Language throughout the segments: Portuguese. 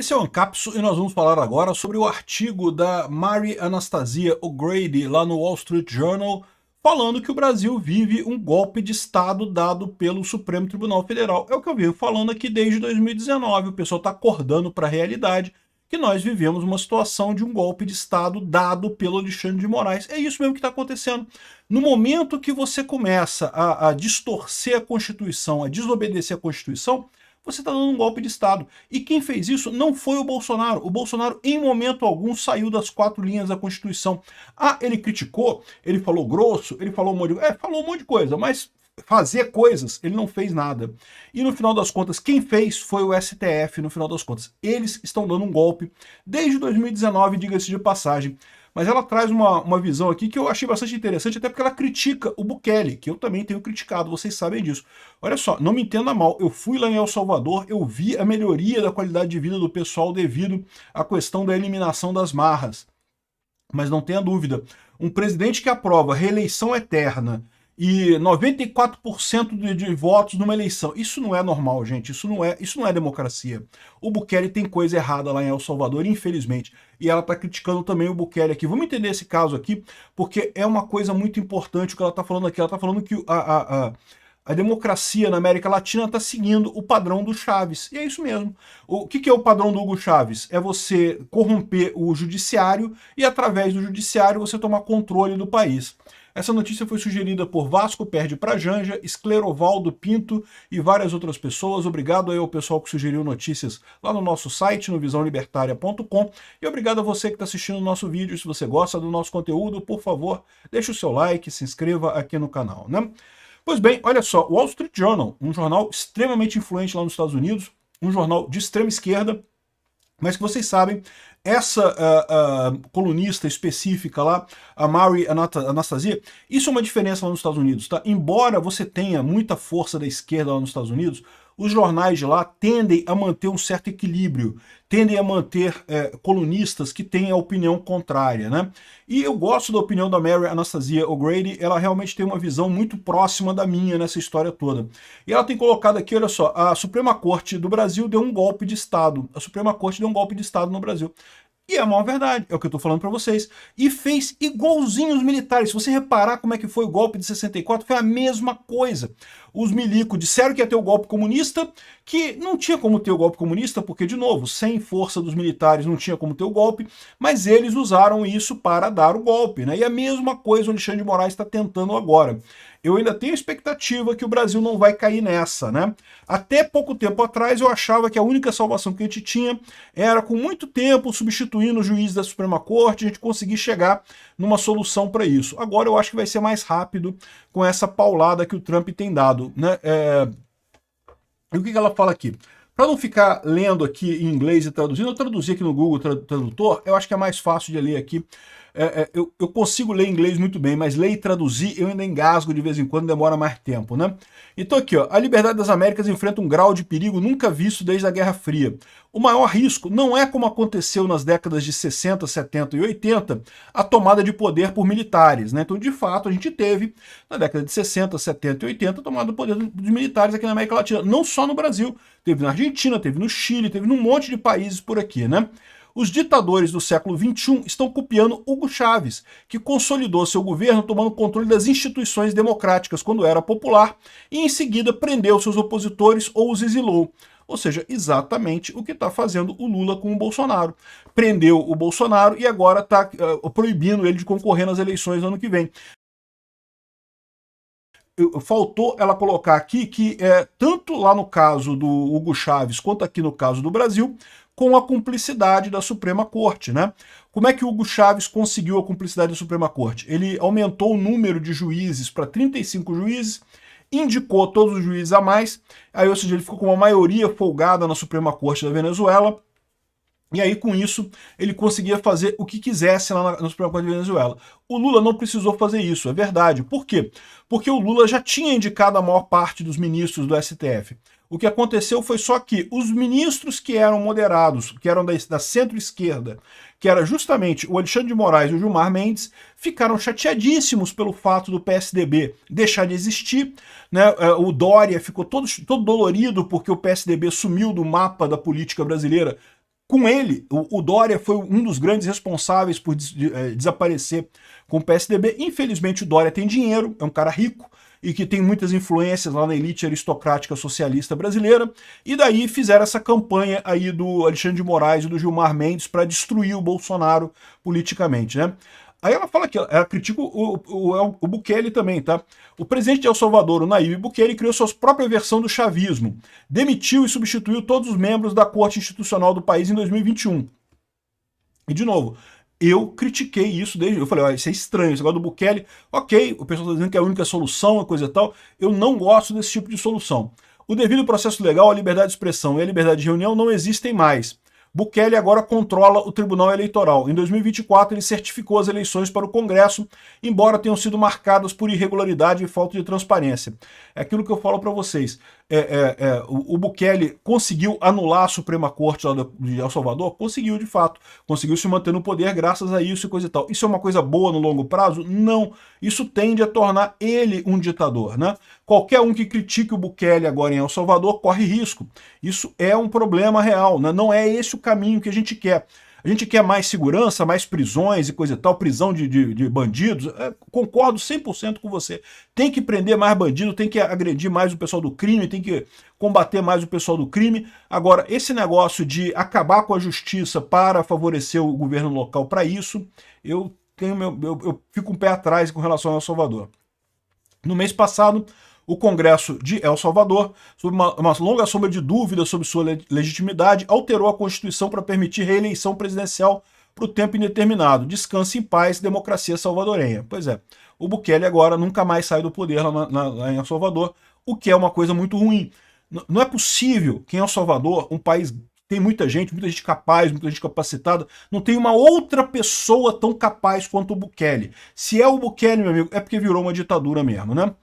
Esse é o Ancapso e nós vamos falar agora sobre o artigo da Mary Anastasia O'Grady lá no Wall Street Journal, falando que o Brasil vive um golpe de Estado dado pelo Supremo Tribunal Federal. É o que eu venho falando aqui desde 2019, o pessoal está acordando para a realidade que nós vivemos uma situação de um golpe de Estado dado pelo Alexandre de Moraes. É isso mesmo que está acontecendo. No momento que você começa a distorcer a Constituição, a desobedecer a Constituição, você está dando um golpe de Estado. E quem fez isso não foi o Bolsonaro. O Bolsonaro, em momento algum, saiu das 4 linhas da Constituição. Ah, ele criticou, ele falou grosso, ele falou um monte de... falou um monte de coisa, mas fazer coisas, ele não fez nada. E no final das contas, quem fez foi o STF, no final das contas. Eles estão dando um golpe desde 2019, diga-se de passagem. Mas ela traz uma visão aqui que eu achei bastante interessante, até porque ela critica o Bukele, que eu também tenho criticado, vocês sabem disso. Olha só, não me entenda mal, eu fui lá em El Salvador, eu vi a melhoria da qualidade de vida do pessoal devido à questão da eliminação das marras. Mas não tenha dúvida, um presidente que aprova reeleição eterna e 94% de votos numa eleição, isso não é normal, gente, isso não é democracia. O Bukele tem coisa errada lá em El Salvador, infelizmente, e ela está criticando também o Bukele aqui. Vamos entender esse caso aqui, porque é uma coisa muito importante o que ela está falando aqui. Ela está falando que a democracia na América Latina está seguindo o padrão do Chaves. E é isso mesmo. O que é o padrão do Hugo Chaves? É você corromper o judiciário e, através do judiciário, você tomar controle do país. Essa notícia foi sugerida por Vasco Perde pra Janja, Esclerovaldo Pinto e várias outras pessoas. Obrigado aí ao pessoal que sugeriu notícias lá no nosso site, no visãolibertaria.com. E obrigado a você que está assistindo o nosso vídeo. Se você gosta do nosso conteúdo, por favor, deixe o seu like, se inscreva aqui no canal, né? Pois bem, olha só, o Wall Street Journal, um jornal extremamente influente lá nos Estados Unidos, um jornal de extrema esquerda, mas que vocês sabem, essa colunista específica lá, a Mary Anastasia, isso é uma diferença lá nos Estados Unidos, tá? Embora você tenha muita força da esquerda lá nos Estados Unidos, os jornais de lá tendem a manter um certo equilíbrio, tendem a manter colunistas que têm a opinião contrária, né? E eu gosto da opinião da Mary Anastasia O'Grady, ela realmente tem uma visão muito próxima da minha nessa história toda. E ela tem colocado aqui, olha só, a Suprema Corte do Brasil deu um golpe de Estado. A Suprema Corte deu um golpe de Estado no Brasil. E é a maior verdade, é o que eu estou falando para vocês. E fez igualzinho os militares. Se você reparar como é que foi o golpe de 64, foi a mesma coisa. Os milicos disseram que ia ter o golpe comunista, que não tinha como ter o golpe comunista, porque, de novo, sem força dos militares não tinha como ter o golpe, mas eles usaram isso para dar o golpe, né? E a mesma coisa o Alexandre de Moraes está tentando agora. Eu ainda tenho expectativa que o Brasil não vai cair nessa, né? Até pouco tempo atrás eu achava que a única salvação que a gente tinha era, com muito tempo, substituindo o juiz da Suprema Corte, a gente conseguir chegar numa solução para isso. Agora eu acho que vai ser mais rápido com essa paulada que o Trump tem dado, né? E o que ela fala aqui? Para não ficar lendo aqui em inglês e traduzindo, eu traduzi aqui no Google Tradutor, eu acho que é mais fácil de ler aqui. Eu consigo ler inglês muito bem, mas ler e traduzir eu ainda engasgo de vez em quando, demora mais tempo, né? Então aqui, ó, a liberdade das Américas enfrenta um grau de perigo nunca visto desde a Guerra Fria. O maior risco não é, como aconteceu nas décadas de 60, 70 e 80, a tomada de poder por militares, né? Então, de fato, a gente teve, na década de 60, 70 e 80, a tomada do poder dos militares aqui na América Latina, não só no Brasil, teve na Argentina, teve no Chile, teve num monte de países por aqui, né? Os ditadores do século XXI estão copiando Hugo Chávez, que consolidou seu governo tomando controle das instituições democráticas quando era popular e em seguida prendeu seus opositores ou os exilou. Ou seja, exatamente o que está fazendo o Lula com o Bolsonaro. Prendeu o Bolsonaro e agora está proibindo ele de concorrer nas eleições no ano que vem. Faltou ela colocar aqui que tanto lá no caso do Hugo Chávez quanto aqui no caso do Brasil, com a cumplicidade da Suprema Corte, né? Como é que o Hugo Chávez conseguiu a cumplicidade da Suprema Corte? Ele aumentou o número de juízes para 35 juízes, indicou todos os juízes a mais, aí, ou seja, ele ficou com uma maioria folgada na Suprema Corte da Venezuela, e aí, com isso, ele conseguia fazer o que quisesse lá na Suprema Corte da Venezuela. O Lula não precisou fazer isso, é verdade. Por quê? Porque o Lula já tinha indicado a maior parte dos ministros do STF. O que aconteceu foi só que os ministros que eram moderados, que eram da centro-esquerda, que era justamente o Alexandre de Moraes e o Gilmar Mendes, ficaram chateadíssimos pelo fato do PSDB deixar de existir, né? O Dória ficou todo dolorido porque o PSDB sumiu do mapa da política brasileira Com ele, o Dória foi um dos grandes responsáveis por desaparecer com o PSDB. Infelizmente o Dória tem dinheiro, é um cara rico, e que tem muitas influências lá na elite aristocrática socialista brasileira, e daí fizeram essa campanha aí do Alexandre de Moraes e do Gilmar Mendes para destruir o Bolsonaro politicamente, né? Aí ela fala que ela critica o Bukele também, tá? O presidente de El Salvador, o Nayib Bukele, criou sua própria versão do chavismo, demitiu e substituiu todos os membros da corte institucional do país em 2021. E de novo, eu critiquei isso desde. Eu falei, ó, isso é estranho, esse negócio do Bukele, ok, o pessoal está dizendo que é a única solução, a coisa e tal. Eu não gosto desse tipo de solução. O devido processo legal, a liberdade de expressão e a liberdade de reunião não existem mais. Bukele agora controla o Tribunal Eleitoral. Em 2024, ele certificou as eleições para o Congresso, embora tenham sido marcadas por irregularidade e falta de transparência. É aquilo que eu falo para vocês. O Bukele conseguiu anular a Suprema Corte lá de El Salvador? Conseguiu, de fato. Conseguiu se manter no poder graças a isso e coisa e tal. Isso é uma coisa boa no longo prazo? Não. Isso tende a tornar ele um ditador, né? Qualquer um que critique o Bukele agora em El Salvador corre risco. Isso é um problema real, né? Não é esse o caminho que a gente quer. A gente quer mais segurança, mais prisões e coisa e tal, prisão de bandidos. Concordo 100% com você. Tem que prender mais bandido, tem que agredir mais o pessoal do crime, tem que combater mais o pessoal do crime. Agora, esse negócio de acabar com a justiça para favorecer o governo local para isso, eu fico um pé atrás com relação ao El Salvador. No mês passado, o Congresso de El Salvador, sob uma longa sombra de dúvidas sobre sua legitimidade, alterou a Constituição para permitir reeleição presidencial para o tempo indeterminado. Descanse em paz, democracia salvadorenha. Pois é, o Bukele agora nunca mais sai do poder lá em El Salvador, o que é uma coisa muito ruim. Não é possível que em El Salvador, um país tem muita gente capaz, muita gente capacitada, não tem uma outra pessoa tão capaz quanto o Bukele. Se é o Bukele, meu amigo, é porque virou uma ditadura mesmo, né?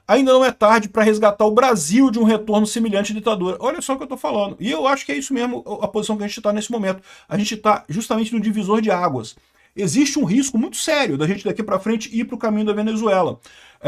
Ainda não é tarde para resgatar o Brasil de um retorno semelhante à ditadura. Olha só o que eu estou falando. E eu acho que é isso mesmo a posição que a gente está nesse momento. A gente está justamente no divisor de águas. Existe um risco muito sério da gente daqui para frente ir para o caminho da Venezuela.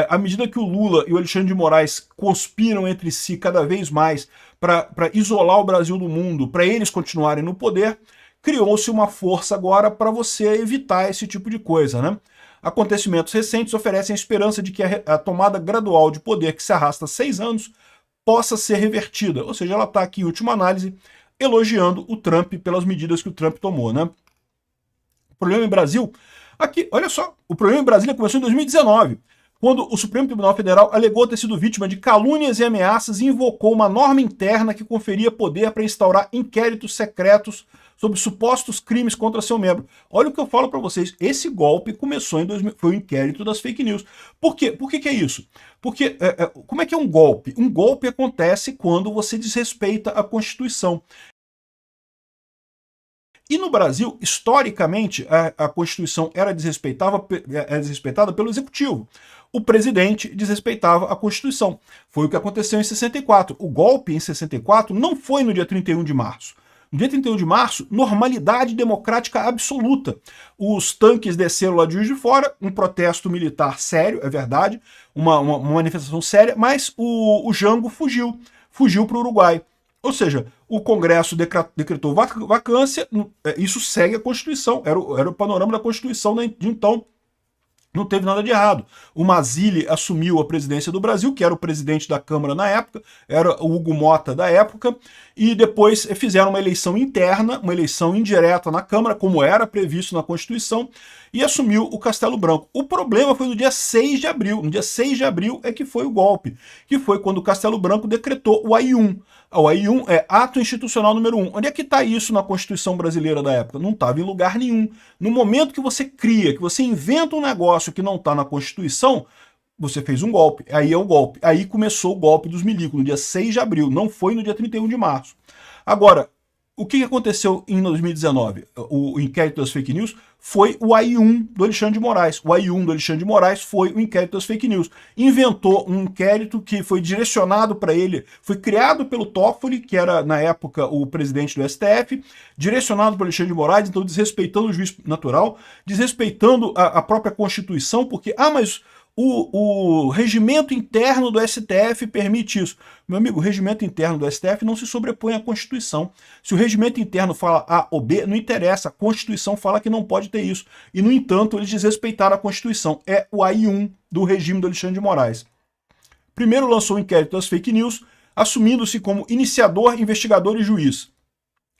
À medida que o Lula e o Alexandre de Moraes conspiram entre si cada vez mais para isolar o Brasil do mundo, para eles continuarem no poder, criou-se uma força agora para você evitar esse tipo de coisa, né? Acontecimentos recentes oferecem a esperança de que a tomada gradual de poder que se arrasta há 6 anos possa ser revertida. Ou seja, ela está aqui, em última análise, elogiando o Trump pelas medidas que o Trump tomou, né? O problema em Brasil... Aqui, olha só, o problema em Brasília começou em 2019, quando o Supremo Tribunal Federal alegou ter sido vítima de calúnias e ameaças e invocou uma norma interna que conferia poder para instaurar inquéritos secretos sobre supostos crimes contra seu membro. Olha o que eu falo para vocês, esse golpe começou em 2000, foi o inquérito das fake news. Por quê? Por que é isso? Porque, como é que é um golpe? Um golpe acontece quando você desrespeita a Constituição. E no Brasil, historicamente, a Constituição era desrespeitada pelo Executivo. O presidente desrespeitava a Constituição. Foi o que aconteceu em 64. O golpe em 64 não foi no dia 31 de março. No dia 31 de março, normalidade democrática absoluta. Os tanques desceram lá de Juiz de Fora, um protesto militar sério, é verdade, uma manifestação séria, mas o Jango fugiu para o Uruguai. Ou seja, o Congresso decretou vacância, isso segue a Constituição, era o panorama da Constituição de então. Não teve nada de errado. O Mazzilli assumiu a presidência do Brasil, que era o presidente da Câmara na época, era o Hugo Mota da época, e depois fizeram uma eleição interna, uma eleição indireta na Câmara, como era previsto na Constituição, e assumiu o Castelo Branco. O problema foi no dia 6 de abril. No dia 6 de abril é que foi o golpe, que foi quando o Castelo Branco decretou o AI-1. O AI-1 é Ato Institucional número 1. Onde é que está isso na Constituição brasileira da época? Não estava em lugar nenhum. No momento que você cria, que você inventa um negócio que não está na Constituição, você fez um golpe. Aí é o golpe. Aí começou o golpe dos milicos, no dia 6 de abril. Não foi no dia 31 de março. Agora, o que aconteceu em 2019? O inquérito das fake news foi o AI-1 do Alexandre de Moraes. O AI-1 do Alexandre de Moraes foi o inquérito das fake news. Inventou um inquérito que foi direcionado para ele, foi criado pelo Toffoli, que era, na época, o presidente do STF, direcionado para o Alexandre de Moraes, então desrespeitando o juiz natural, desrespeitando a própria Constituição, porque, mas O regimento interno do STF permite isso. Meu amigo, o regimento interno do STF não se sobrepõe à Constituição. Se o regimento interno fala A ou B, não interessa. A Constituição fala que não pode ter isso. E, no entanto, eles desrespeitaram a Constituição. É o AI-1 do regime do Alexandre de Moraes. Primeiro lançou o inquérito das fake news, assumindo-se como iniciador, investigador e juiz.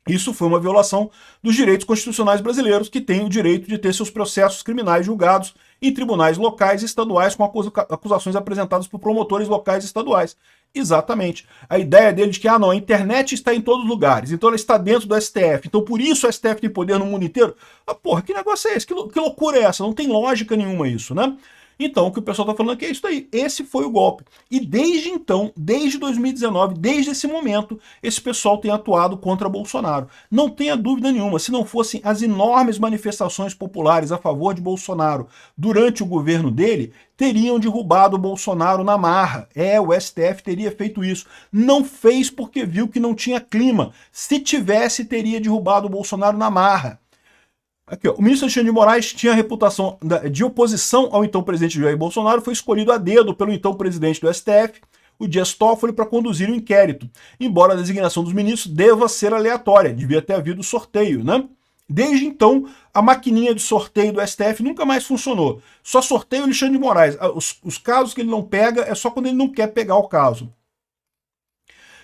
Isso foi uma violação dos direitos constitucionais brasileiros, que têm o direito de ter seus processos criminais julgados em tribunais locais e estaduais com acusações apresentadas por promotores locais e estaduais. Exatamente. A ideia dele de que, não, a internet está em todos os lugares, então ela está dentro do STF, então por isso o STF tem poder no mundo inteiro. Porra, que negócio é esse? Que loucura é essa? Não tem lógica nenhuma isso, né? Então, o que o pessoal está falando aqui é isso aí. Esse foi o golpe. E desde então, desde 2019, desde esse momento, esse pessoal tem atuado contra Bolsonaro. Não tenha dúvida nenhuma, se não fossem as enormes manifestações populares a favor de Bolsonaro durante o governo dele, teriam derrubado o Bolsonaro na marra. O STF teria feito isso. Não fez porque viu que não tinha clima. Se tivesse, teria derrubado o Bolsonaro na marra. Aqui, ó, o ministro Alexandre de Moraes tinha a reputação de oposição ao então presidente Jair Bolsonaro, foi escolhido a dedo pelo então presidente do STF, o Dias Toffoli, para conduzir o inquérito, embora a designação dos ministros deva ser aleatória, devia ter havido sorteio, né? Desde então, a maquininha de sorteio do STF nunca mais funcionou. Só sorteia o Alexandre de Moraes. Os casos que ele não pega é só quando ele não quer pegar o caso.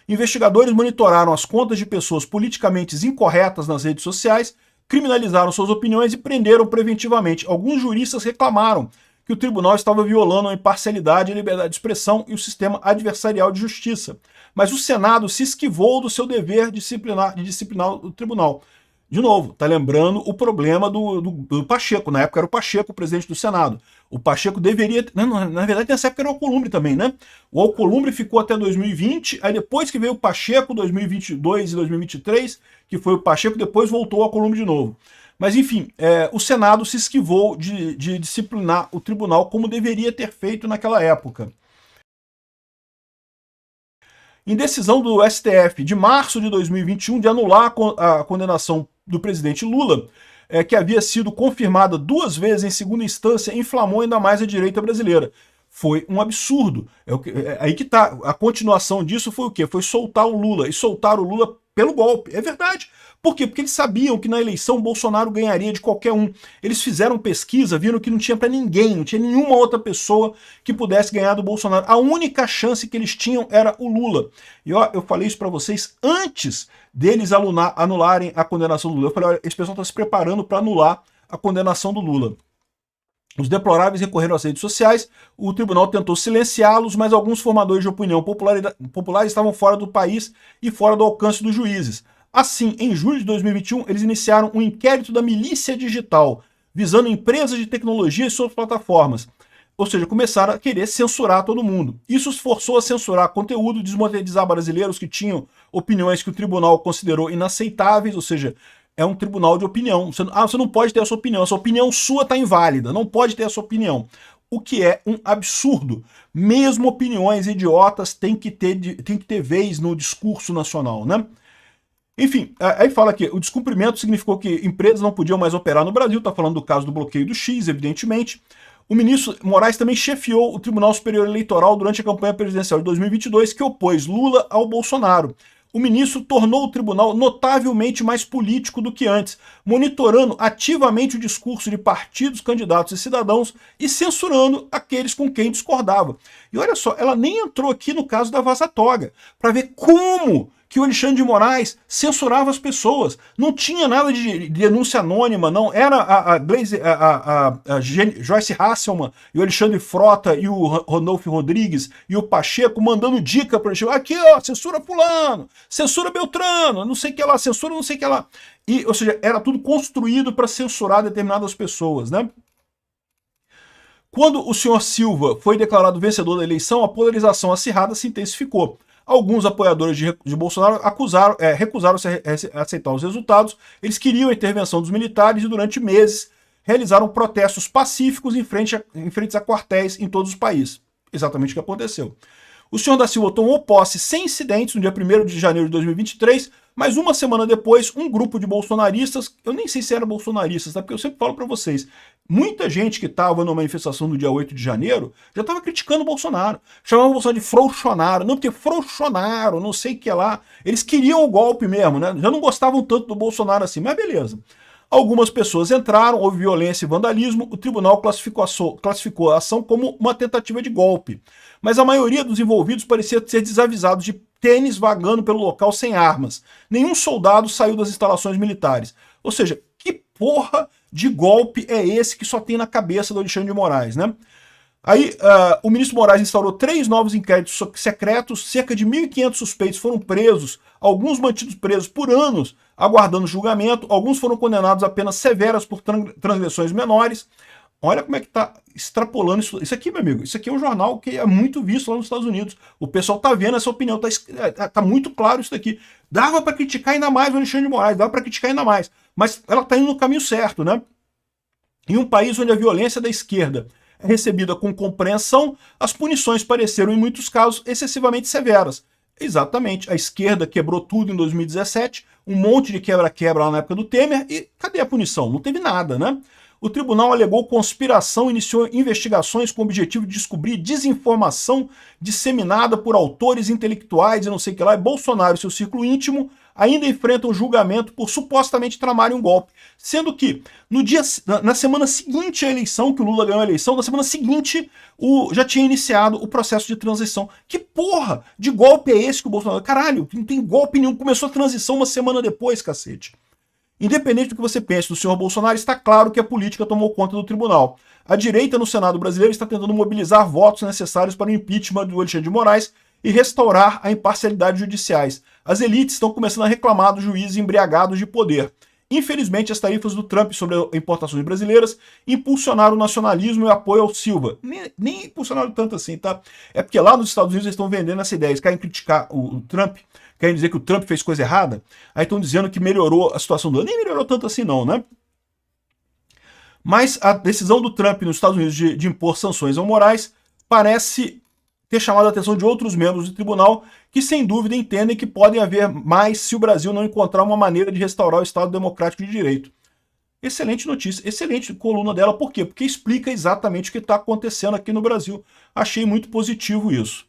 Investigadores monitoraram as contas de pessoas politicamente incorretas nas redes sociais, criminalizaram suas opiniões e prenderam preventivamente. Alguns juristas reclamaram que o tribunal estava violando a imparcialidade, a liberdade de expressão e o sistema adversarial de justiça. Mas o Senado se esquivou do seu dever de disciplinar o tribunal. De novo, tá lembrando o problema do Pacheco. Na época era o Pacheco o presidente do Senado. O Pacheco deveria... Na verdade, nessa época era o Alcolumbre também, né? O Alcolumbre ficou até 2020, aí depois que veio o Pacheco, 2022 e 2023, que foi o Pacheco, depois voltou ao Alcolumbre de novo. Mas, enfim, o Senado se esquivou de disciplinar o tribunal como deveria ter feito naquela época. Em decisão do STF de março de 2021 de anular a condenação do presidente Lula, que havia sido confirmada 2 vezes em segunda instância, inflamou ainda mais a direita brasileira. Foi um absurdo. Aí que tá. A continuação disso foi o quê? Foi soltar o Lula. E soltar o Lula pelo golpe. É verdade. Por quê? Porque eles sabiam que na eleição Bolsonaro ganharia de qualquer um. Eles fizeram pesquisa, viram que não tinha para ninguém, não tinha nenhuma outra pessoa que pudesse ganhar do Bolsonaro. A única chance que eles tinham era o Lula. E ó, eu falei isso para vocês antes deles anularem a condenação do Lula. Eu falei, olha, esse pessoal está se preparando para anular a condenação do Lula. Os deploráveis recorreram às redes sociais, o tribunal tentou silenciá-los, mas alguns formadores de opinião popular estavam fora do país e fora do alcance dos juízes. Assim, em julho de 2021, eles iniciaram um inquérito da milícia digital, visando empresas de tecnologia e suas plataformas. Ou seja, começaram a querer censurar todo mundo. Isso os forçou a censurar conteúdo, desmonetizar brasileiros que tinham opiniões que o tribunal considerou inaceitáveis, ou seja, é um tribunal de opinião. Você não pode ter a sua opinião sua está inválida, não pode ter a sua opinião. O que é um absurdo. Mesmo opiniões idiotas têm que ter vez no discurso nacional, né? Enfim, aí fala que o descumprimento significou que empresas não podiam mais operar no Brasil, está falando do caso do bloqueio do X, evidentemente. O ministro Moraes também chefiou o Tribunal Superior Eleitoral durante a campanha presidencial de 2022, que opôs Lula ao Bolsonaro. O ministro tornou o tribunal notavelmente mais político do que antes, monitorando ativamente o discurso de partidos, candidatos e cidadãos e censurando aqueles com quem discordava. E olha só, ela nem entrou aqui no caso da Vaza Toga, para ver como que o Alexandre de Moraes censurava as pessoas. Não tinha nada de denúncia anônima, não. Era a Joyce Hasselman e o Alexandre Frota e o Rodolfo Rodrigues e o Pacheco mandando dica para ele. Aqui, ó, censura fulano, censura Beltrano, não sei o que lá, censura não sei o que lá. E, ou seja, era tudo construído para censurar determinadas pessoas, né? Quando o senhor Silva foi declarado vencedor da eleição, a polarização acirrada se intensificou. Alguns apoiadores de Bolsonaro recusaram-se a aceitar os resultados. Eles queriam a intervenção dos militares e durante meses realizaram protestos pacíficos em frente a quartéis em todos os países. Exatamente o que aconteceu. O senhor da Silva tomou posse sem incidentes no dia 1º de janeiro de 2023, mas uma semana depois, um grupo de bolsonaristas, eu nem sei se eram bolsonaristas, tá? Porque eu sempre falo para vocês, muita gente que estava na manifestação do dia 8 de janeiro já estava criticando o Bolsonaro, chamavam o Bolsonaro de frouxonaro, não, porque frouxonaro, não sei o que lá, eles queriam o golpe mesmo, né? Já não gostavam tanto do Bolsonaro assim, mas beleza. Algumas pessoas entraram, houve violência e vandalismo, o tribunal classificou a ação como uma tentativa de golpe. Mas a maioria dos envolvidos parecia ser desavisados de tênis vagando pelo local sem armas. Nenhum soldado saiu das instalações militares. Ou seja, que porra de golpe é esse que só tem na cabeça do Alexandre de Moraes, né? Aí, o ministro Moraes instaurou 3 novos inquéritos secretos, cerca de 1.500 suspeitos foram presos, alguns mantidos presos por anos, aguardando julgamento, alguns foram condenados a penas severas por transgressões menores. Olha como é que tá extrapolando isso. Isso aqui, meu amigo, isso aqui é um jornal que é muito visto lá nos Estados Unidos. O pessoal tá vendo essa opinião, tá muito claro isso daqui. Dava para criticar ainda mais o Alexandre de Moraes, dava para criticar ainda mais, mas ela tá indo no caminho certo, né? Em um país onde a violência da esquerda é recebida com compreensão, as punições pareceram, em muitos casos, excessivamente severas. Exatamente, a esquerda quebrou tudo em 2017, um monte de quebra-quebra lá na época do Temer, e cadê a punição? Não teve nada, né? O tribunal alegou conspiração e iniciou investigações com o objetivo de descobrir desinformação disseminada por autores intelectuais e não sei o que lá, e Bolsonaro e seu círculo íntimo ainda enfrentam julgamento por supostamente tramarem um golpe. Sendo que na semana seguinte à eleição, que o Lula ganhou a eleição, na semana seguinte já tinha iniciado o processo de transição. Que porra de golpe é esse que o Bolsonaro... Caralho, não tem golpe nenhum, começou a transição uma semana depois, cacete. Independente do que você pense do senhor Bolsonaro, está claro que a política tomou conta do tribunal. A direita no Senado brasileiro está tentando mobilizar votos necessários para o impeachment do Alexandre de Moraes e restaurar a imparcialidade judiciais. As elites estão começando a reclamar dos juízes embriagados de poder. Infelizmente, as tarifas do Trump sobre importações brasileiras impulsionaram o nacionalismo e o apoio ao Silva. Nem impulsionaram tanto assim, tá? É porque lá nos Estados Unidos eles estão vendendo essa ideia. Eles querem criticar o Trump, querem dizer que o Trump fez coisa errada, aí estão dizendo que melhorou a situação do... Nem melhorou tanto assim não, né? Mas a decisão do Trump nos Estados Unidos de impor sanções ao Moraes parece ter chamado a atenção de outros membros do tribunal que, sem dúvida, entendem que podem haver mais se o Brasil não encontrar uma maneira de restaurar o Estado Democrático de Direito. Excelente notícia, excelente coluna dela. Por quê? Porque explica exatamente o que está acontecendo aqui no Brasil. Achei muito positivo isso.